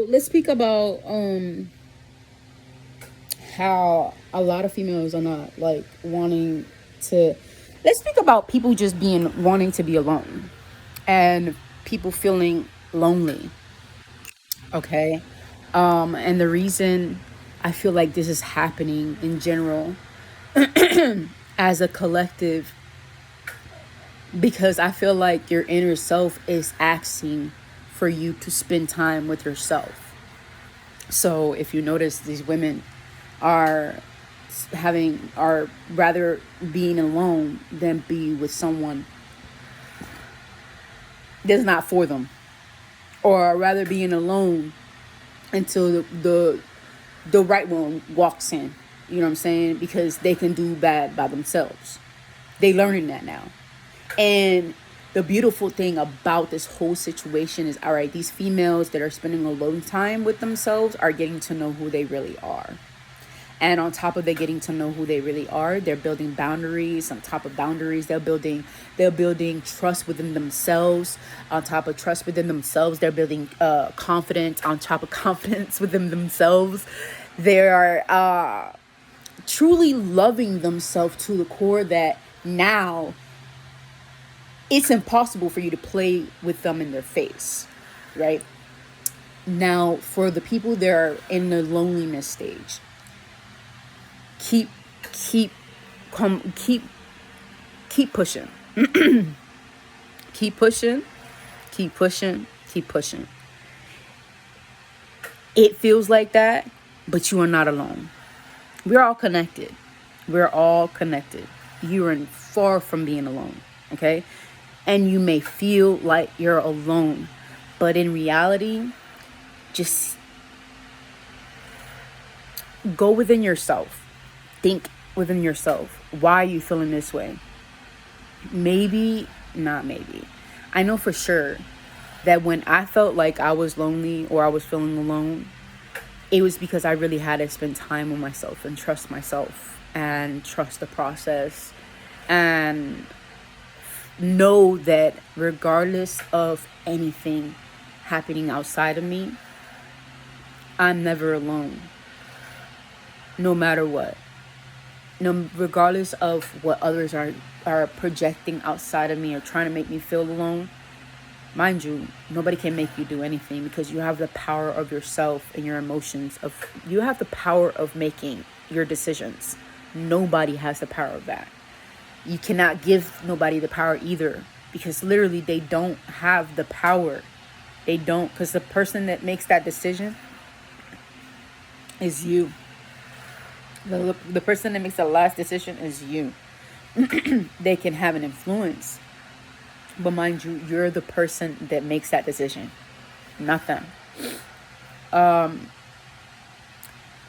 let's speak about how a lot of females are not like wanting to. Let's speak about people just being wanting to be alone and people feeling lonely. Okay. And the reason I feel like this is happening in general as a collective, because I feel like your inner self is asking for you to spend time with yourself. So if you notice, these women are are rather being alone than be with someone that's not for them, or rather being alone until the right one walks in. You know what I'm saying? Because they can do bad by themselves. They learning that now. And the beautiful thing about this whole situation is, all right, these females that are spending alone time with themselves are getting to know who they really are. And on top of they getting to know who they really are, they're building boundaries. On top of boundaries, they're building trust within themselves. On top of trust within themselves, they're building confidence. On top of confidence within themselves, they are truly loving themselves to the core, that now it's impossible for you to play with them in their face, right? Now, for the people that are in the loneliness stage, keep keep come keep pushing. Keep pushing, keep pushing, keep pushing. It feels like that, but you are not alone. We're all connected. We're all connected. You are far from being alone, okay? And you may feel like you're alone, but in reality, just go within yourself. Think within yourself. Why are you feeling this way? Maybe, not maybe. I know for sure that when I felt like I was lonely or I was feeling alone, it was because I really had to spend time with myself and trust myself and trust the process and know that regardless of anything happening outside of me, I'm never alone, no matter what. No, regardless of what others are projecting outside of me or trying to make me feel alone. Mind you, nobody can make you do anything, because you have the power of yourself and your emotions. You have the power of making your decisions. Nobody has the power of that. You cannot give nobody the power either, because literally they don't have the power. They don't, because the person that makes that decision is you. The person that makes the last decision is you. They can have an influence, but mind you, you're the person that makes that decision, not them.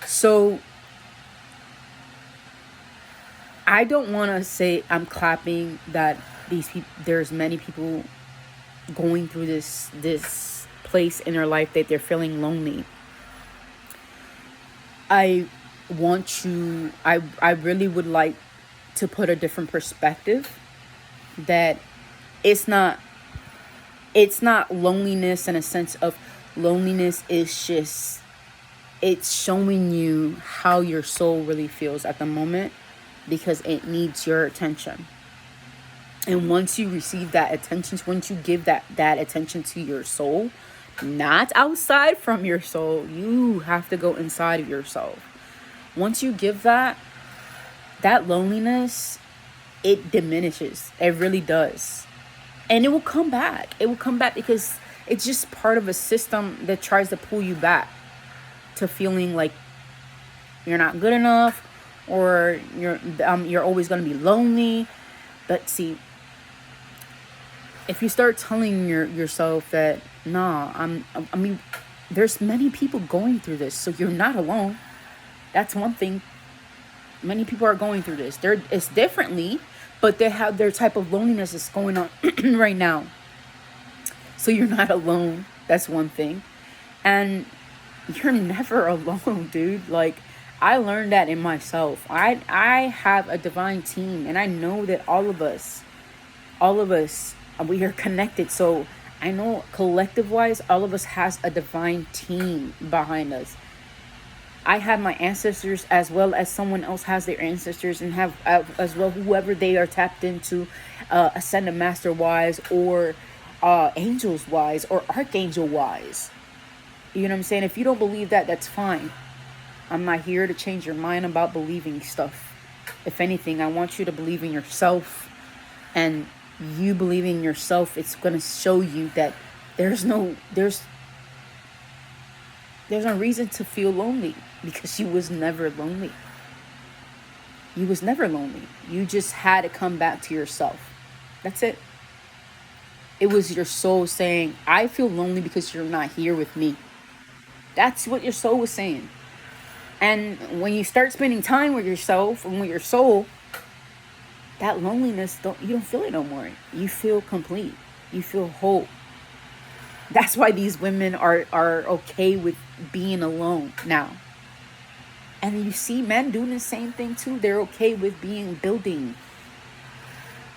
So I don't want to say I'm clapping that these people. There's many people going through this place in their life that they're feeling lonely. I want you. I really would like to put a different perspective, that it's not loneliness in a sense of loneliness. Is just, it's showing you how your soul really feels at the moment, because it needs your attention. And once you receive that attention, once you give that attention to your soul, not outside from your soul, you have to go inside of yourself. Once you give that loneliness, it diminishes. It really does. And it will come back. It will come back because it's just part of a system that tries to pull you back to feeling like you're not good enough, or you're always going to be lonely. But see, if you start telling yourself that, nah, I mean, there's many people going through this, so you're not alone. That's one thing. Many people are going through this. It's differently, but they have their type of loneliness is going on right now. So you're not alone. That's one thing. And you're never alone, dude. Like, I learned that in myself. I have a divine team, and I know that all of us, we are connected. So I know collective wise, all of us has a divine team behind us. I have my ancestors as well as someone else has their ancestors, and have as well whoever they are tapped into, ascended master wise, or angels wise, or archangel wise. You know what I'm saying? If you don't believe that, that's fine. I'm not here to change your mind about believing stuff. If anything, I want you to believe in yourself. And you believing in yourself, it's going to show you that there's no reason to feel lonely, because you was never lonely. You was never lonely. You just had to come back to yourself. That's it. It was your soul saying, I feel lonely because you're not here with me. That's what your soul was saying. And when you start spending time with yourself and with your soul, that loneliness, you don't feel it no more. You feel complete. You feel whole. That's why these women are okay with being alone now. And you see men doing the same thing too. They're okay with building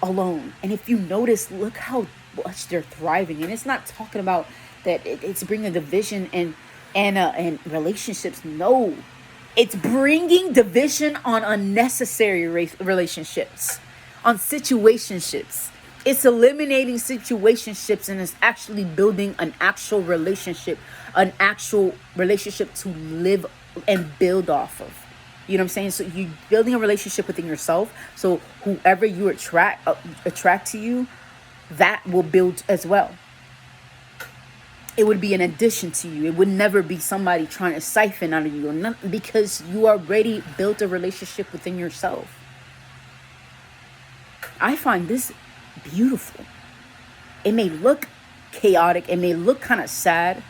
alone. And if you notice, look how much they're thriving. And it's not talking about that it's bringing division and relationships. No, it's bringing division on unnecessary relationships, on situationships. It's eliminating situationships, and it's actually building an actual relationship to live and build off of. You know what I'm saying? So you're building a relationship within yourself. So whoever you attract to you, that will build as well. It would be an addition to you. It would never be somebody trying to siphon out of you, or nothing, because you already built a relationship within yourself. I find this beautiful. It may look chaotic, it may look kind of sad,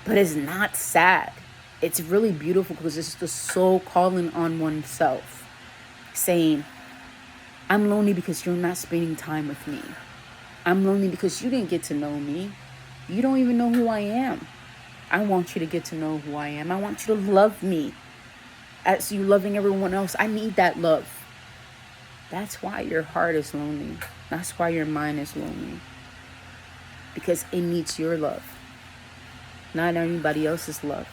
but it's not sad. It's really beautiful, because it's the soul calling on oneself, saying, I'm lonely because you're not spending time with me. I'm lonely because you didn't get to know me. You don't even know who I am. I want you to get to know who I am. I want you to love me as you loving everyone else. I need that love. That's why your heart is lonely. That's why your mind is lonely. Because it needs your love, not anybody else's love.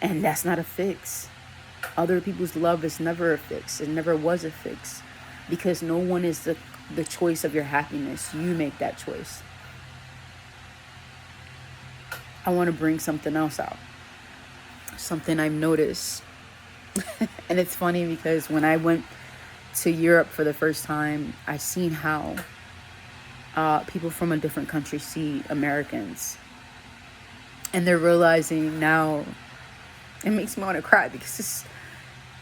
And that's not a fix. Other people's love is never a fix. It never was a fix. Because no one is the choice of your happiness. You make that choice. I want to bring something else out. Something I've noticed. And it's funny because when I went to Europe for the first time, I seen how people from a different country see Americans. And they're realizing now, it makes me want to cry, because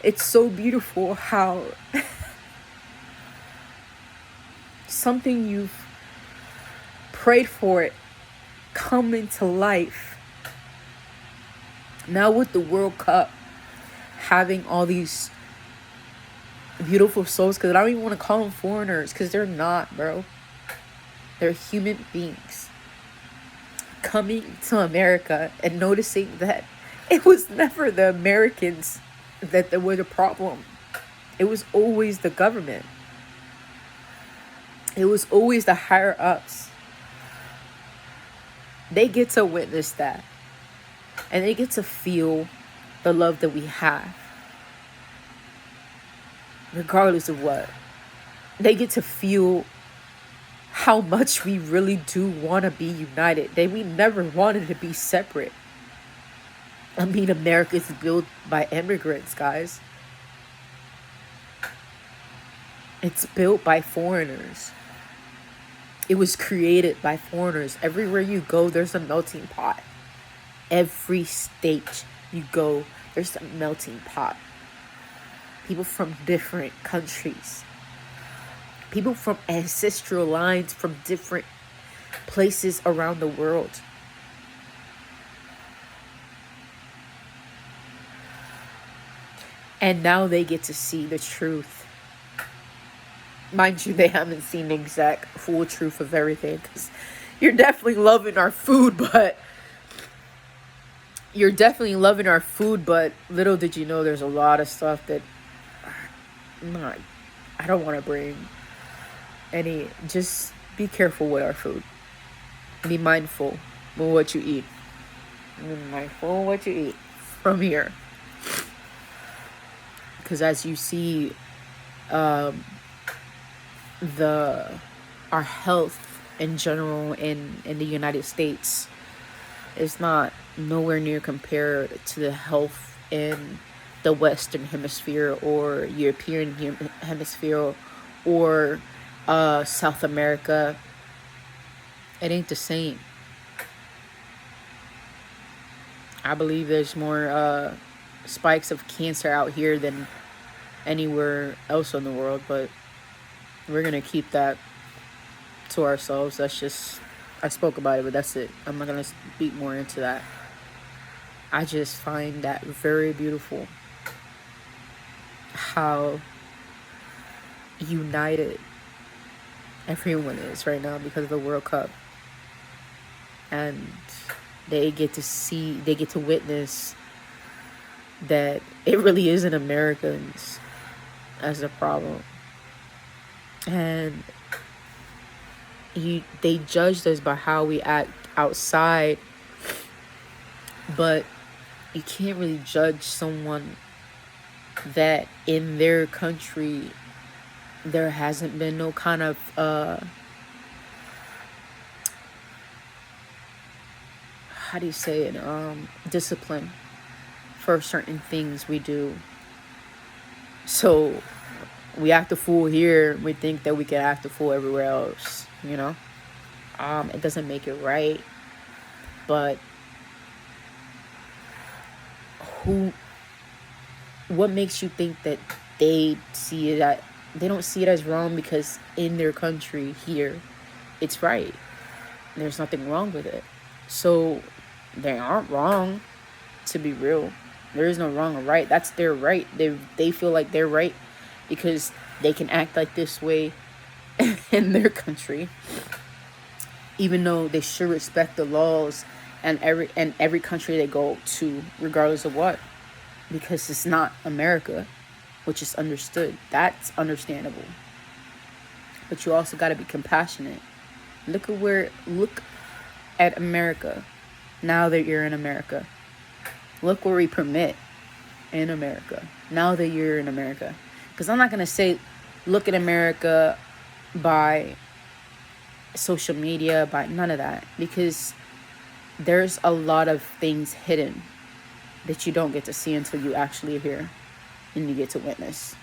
it's so beautiful how something you've prayed for it come into life. Now with the World Cup, having all these beautiful souls, because I don't even want to call them foreigners, because they're not, bro. They're human beings coming to America and noticing that it was never the Americans that were the problem. It was always the government. It was always the higher ups. They get to witness that. And they get to feel the love that we have. Regardless of what. They get to feel how much we really do want to be united. We never wanted to be separate. I mean, America is built by immigrants, guys. It's built by foreigners. It was created by foreigners. Everywhere you go, there's a melting pot. Every state you go, there's a melting pot. People from different countries. People from ancestral lines from different places around the world. And now they get to see the truth. Mind you, they haven't seen the exact full truth of everything, because you're definitely loving our food, but little did you know there's a lot of stuff that I don't want to bring any. Just be careful with our food. Be mindful of what you eat. Be mindful of what you eat from here. Because as you see, the our health in general in the United States is not nowhere near compared to the health in the Western Hemisphere or European Hemisphere or South America. It ain't the same. I believe there's more spikes of cancer out here than anywhere else in the world, but we're gonna keep that to ourselves. That's just, I spoke about it, but that's it. I'm not gonna speak more into that. I just find that very beautiful, how united everyone is right now because of the World Cup. And they get to witness that it really isn't Americans as a problem. And they judged us by how we act outside, but you can't really judge someone that in their country there hasn't been no kind of how do you say it, discipline for certain things we do. So we act a fool here, we think that we can act a fool everywhere else, you know. It doesn't make it right, but what makes you think that they don't see it as wrong because in their country here it's right? There's nothing wrong with it. So they aren't wrong, to be real. There is no wrong or right. That's their right. They feel like they're right because they can act like this way in their country, even though they should respect the laws and every country they go to, regardless of what, because it's not America, which is understood. That's understandable. But you also got to be compassionate. Look at America now that you're in America. Look where we permit in America now that you're in America. Because I'm not going to say look at America by social media, by none of that, because there's a lot of things hidden that you don't get to see until you actually are here and you get to witness.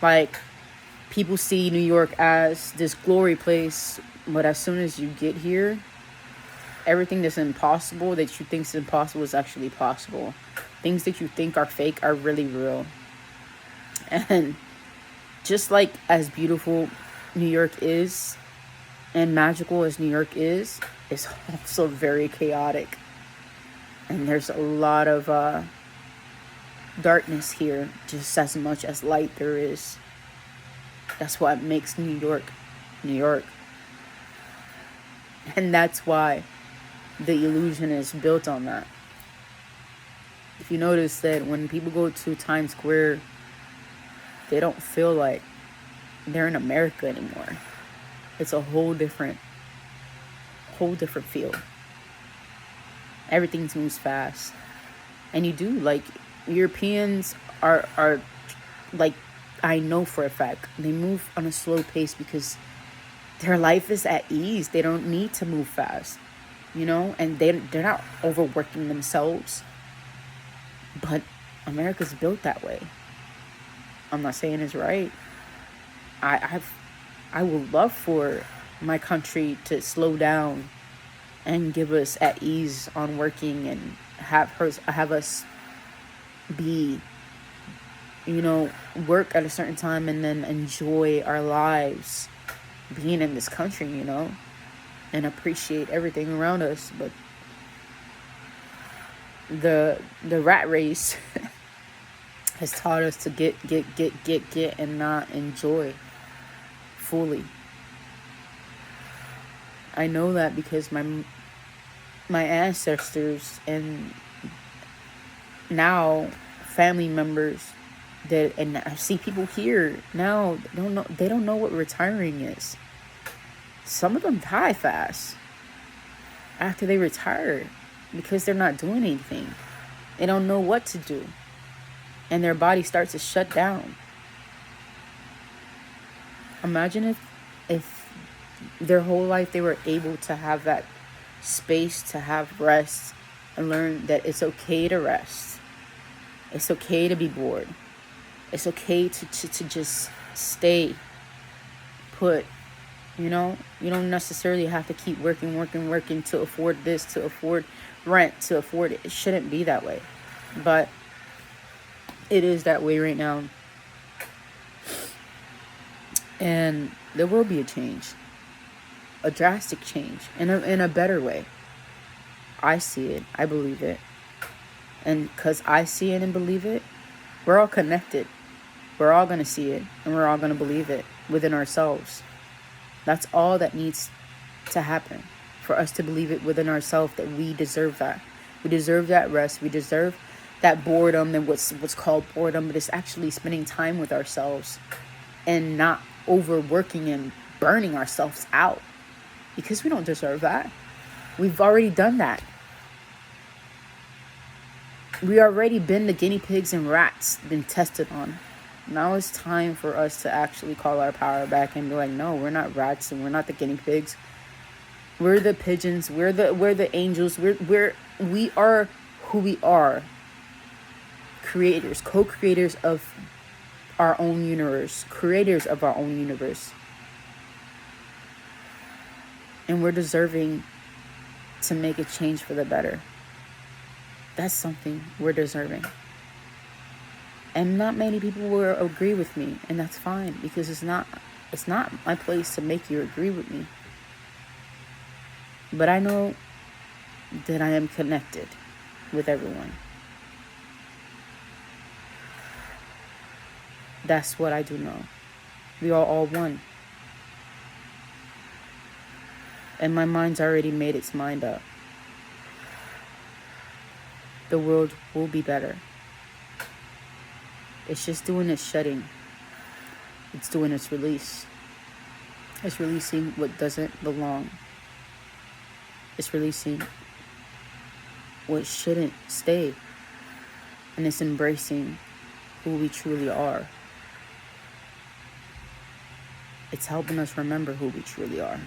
Like, people see New York as this glory place, but as soon as you get here, everything that's impossible, that you think is impossible, is actually possible. Things that you think are fake are really real. And just like as beautiful New York is and magical as New York is, it's also very chaotic. And there's a lot of darkness here, just as much as light there is. That's what makes New York, New York. And that's why the illusion is built on that. If you notice that when people go to Times Square, they don't feel like they're in America anymore. It's a whole different feel. Everything moves fast. And you do, like, Europeans are like, I know for a fact, they move on a slow pace because their life is at ease. They don't need to move fast, you know, and they're not overworking themselves. But America's built that way. I'm not saying it's right. I would love for my country to slow down and give us at ease on working and have us be, you know, work at a certain time and then enjoy our lives being in this country, you know, and appreciate everything around us. But the rat race has taught us to get and not enjoy fully. I know that because my ancestors and now family members and I see people here now they don't know what retiring is. Some of them die fast. after they retire because they're not doing anything. They don't know what to do. And their body starts to shut down. Imagine if their whole life they were able to have that space to have rest and learn that it's okay to rest. It's okay to be bored. It's okay to just stay put. You don't necessarily have to keep working to afford this, to afford rent, to afford it. It shouldn't be that way. But it is that way right now. And there will be a change. A drastic change. In a better way. I see it. I believe it. And because I see it and believe it, we're all connected. We're all going to see it. And we're all going to believe it within ourselves. That's all that needs to happen for us to believe it within ourselves, that we deserve that. We deserve that rest. We deserve that boredom, and what's called boredom, but it's actually spending time with ourselves and not overworking and burning ourselves out, because we don't deserve that. We've already done that. We already been the guinea pigs and rats been tested on. Now it's time for us to actually call our power back and be like, no, we're not rats and we're not the guinea pigs. We're the pigeons. We're the angels. We are who we are. Creators, co-creators of our own universe, creators of our own universe. And we're deserving to make a change for the better. That's something we're deserving. And not many people will agree with me, and that's fine, because it's not my place to make you agree with me. But I know that I am connected with everyone. That's what I do know. We are all one. And my mind's already made its mind up. The world will be better. It's just doing its shedding. It's doing its release. It's releasing what doesn't belong. It's releasing what shouldn't stay. And it's embracing who we truly are. It's helping us remember who we truly are.